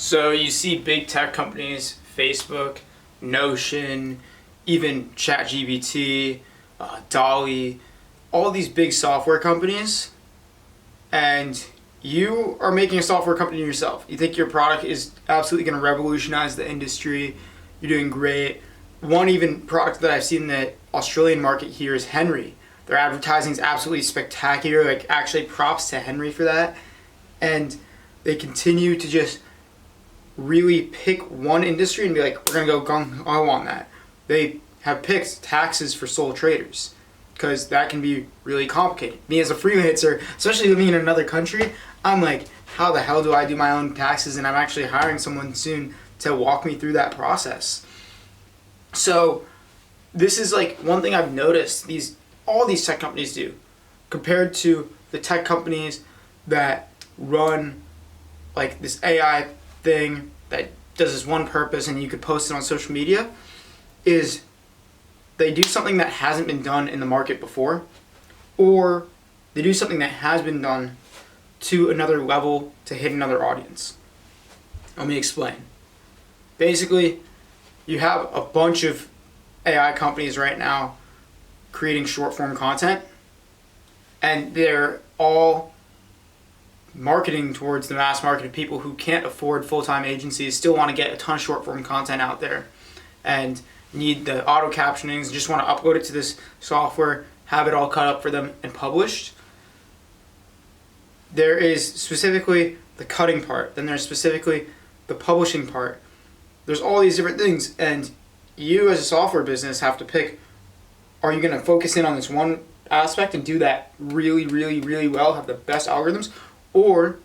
So you see big tech companies, Facebook, Notion, even ChatGPT, Dolly, all these big software companies, and you are making a software company yourself. You think your product is absolutely going to revolutionize the industry. You're doing great. One even product that I've seen in the Australian market here is Henry. Their advertising is absolutely spectacular. Like, actually, props to Henry for that. And they continue to just really pick one industry and be like, we're going to go gung-ho on that. They have picked taxes for sole traders because that can be really complicated. Me as a freelancer, especially living in another country, I'm like, how the hell do I do my own taxes? And I'm actually hiring someone soon to walk me through that process. So this is like one thing I've noticed all these tech companies do compared to the tech companies that run like this AI thing that does this one purpose and you could post it on social media, is they do something that hasn't been done in the market before, or they do something that has been done to another level to hit another audience. Let me explain. Basically, you have a bunch of AI companies right now creating short form content, and they're all marketing towards the mass market of people who can't afford full-time agencies, still want to get a ton of short form content out there, and need the auto captionings, just want to upload it to this software, have it all cut up for them and published. There is specifically the cutting part, then there's specifically the publishing part. There's all these different things, and you as a software business have to pick, are you going to focus in on this one aspect and do that really, really, really well, have the best algorithms, or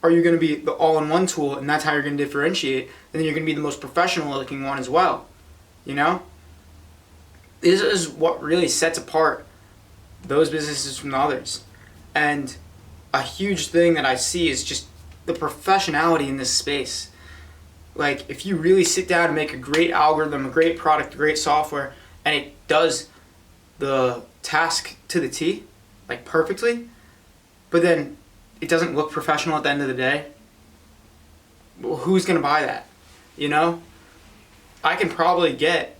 are you going to be the all-in-one tool and that's how you're going to differentiate, and then you're going to be the most professional looking one as well, you know? This is what really sets apart those businesses from the others. And a huge thing that I see is just the professionality in this space. Like, if you really sit down and make a great algorithm, a great product, a great software, and it does the task to the T, like perfectly, but then it doesn't look professional at the end of the day, well, who's going to buy that? You know? I can probably get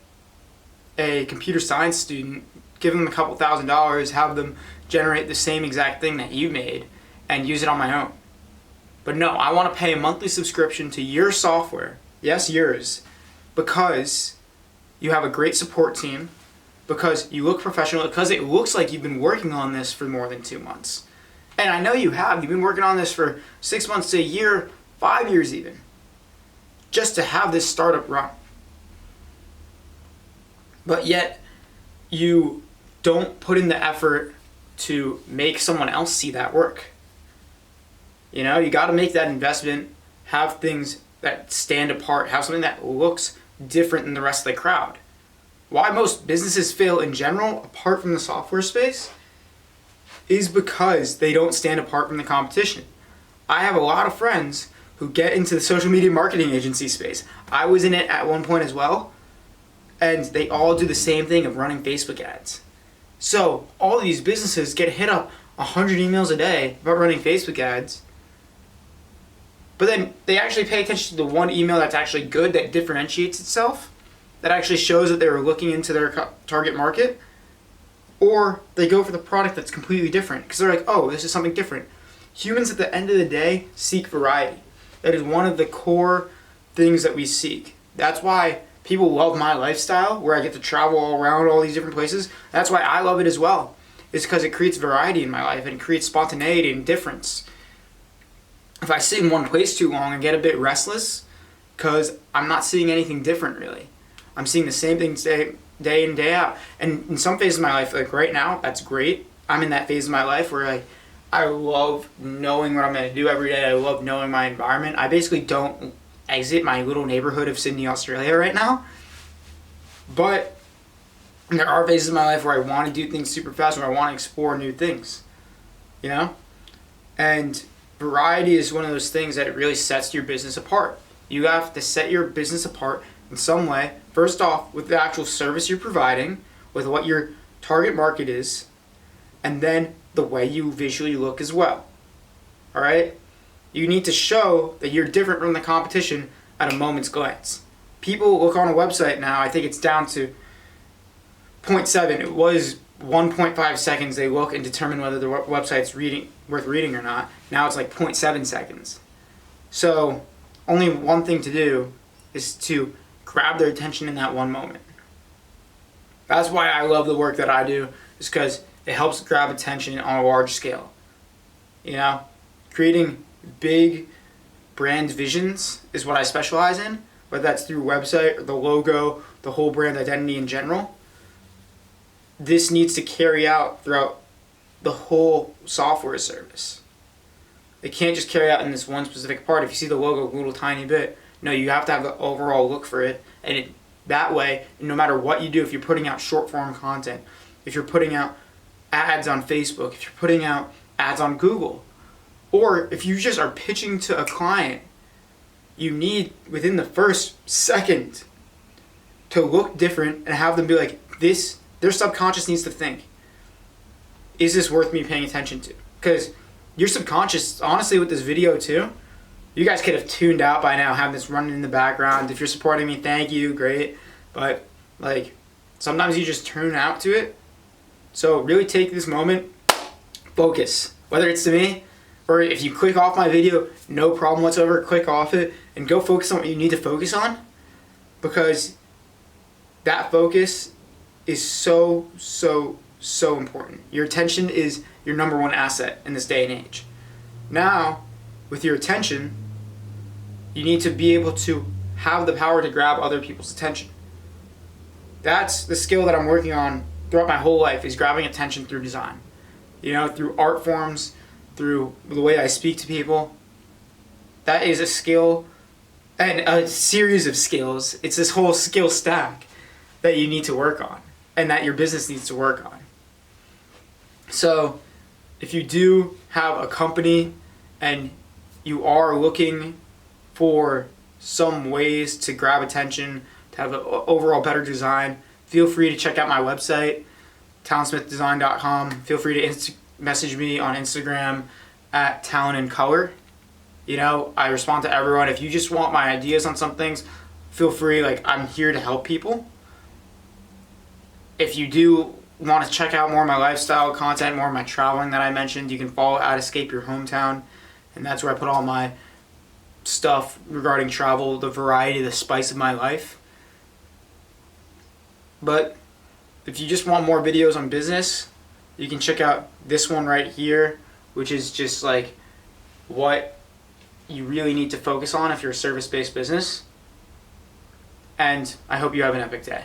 a computer science student, give them a couple $1,000s, have them generate the same exact thing that you made, and use it on my own. But no, I want to pay a monthly subscription to your software, yes, yours, because you have a great support team, because you look professional, because it looks like you've been working on this for more than 2 months. And I know you have. You've been working on this for 6 months to a year, 5 years even, just to have this startup run. But yet, you don't put in the effort to make someone else see that work. You know, you got to make that investment, have things that stand apart, have something that looks different than the rest of the crowd. Why most businesses fail in general, apart from the software space, is because they don't stand apart from the competition. I have a lot of friends who get into the social media marketing agency space. I was in it at one point as well, and they all do the same thing of running Facebook ads. So all of these businesses get hit up 100 emails a day about running Facebook ads, but then they actually pay attention to the one email that's actually good, that differentiates itself, that actually shows that they were looking into their target market, or they go for the product that's completely different because they're like, oh, this is something different. Humans at the end of the day seek variety. That is one of the core things that we seek. That's why people love my lifestyle, where I get to travel all around all these different places. That's why I love it as well. It's because it creates variety in my life and it creates spontaneity and difference. If I sit in one place too long, I get a bit restless because I'm not seeing anything different really. I'm seeing the same things day in, day out. And in some phases of my life, like right now, that's great. I'm in that phase of my life where I love knowing what I'm going to do every day. I love knowing my environment. I basically don't exit my little neighborhood of Sydney, Australia right now. But there are phases of my life where I want to do things super fast, where I want to explore new things, you know? And variety is one of those things that really sets your business apart. You have to set your business apart in some way. First off, with the actual service you're providing, with what your target market is, and then the way you visually look as well. All right? You need to show that you're different from the competition at a moment's glance. People look on a website now, I think it's down to 0.7. It was 1.5 seconds they look and determine whether the website's worth reading or not. Now it's like 0.7 seconds. So only one thing to do is to grab their attention in that one moment. That's why I love the work that I do, is because it helps grab attention on a large scale. You know, creating big brand visions is what I specialize in, whether that's through website or the logo, the whole brand identity in general. This needs to carry out throughout the whole software service. It can't just carry out in this one specific part. If you see the logo a little tiny bit, no, you have to have the overall look for it. And that way, no matter what you do, if you're putting out short form content, if you're putting out ads on Facebook, if you're putting out ads on Google, or if you just are pitching to a client, you need within the first second to look different and have them be like, this, their subconscious needs to think, is this worth me paying attention to? Because your subconscious, honestly, with this video too, you guys could have tuned out by now, having this running in the background. If you're supporting me, thank you, great. But like, sometimes you just tune out to it. So really take this moment, focus. Whether it's to me, or if you click off my video, no problem whatsoever, click off it and go focus on what you need to focus on, because that focus is so important. Your attention is your number one asset in this day and age. Now, with your attention, you need to be able to have the power to grab other people's attention. That's the skill that I'm working on throughout my whole life, is grabbing attention through design. You know, through art forms, through the way I speak to people. That is a skill and a series of skills. It's this whole skill stack that you need to work on and that your business needs to work on. So if you do have a company and you are looking for some ways to grab attention, to have an overall better design, feel free to check out my website, talonsmithdesign.com. Feel free to message me on Instagram at Talon in Color. You know, I respond to everyone. If you just want my ideas on some things, feel free. Like, I'm here to help people. If you do want to check out more of my lifestyle content, more of my traveling that I mentioned, you can follow at Escape Your Hometown, and that's where I put all my stuff regarding travel, the variety, the spice of my life. But if you just want more videos on business, you can check out this one right here, which is just like what you really need to focus on if you're a service-based business. And I hope you have an epic day.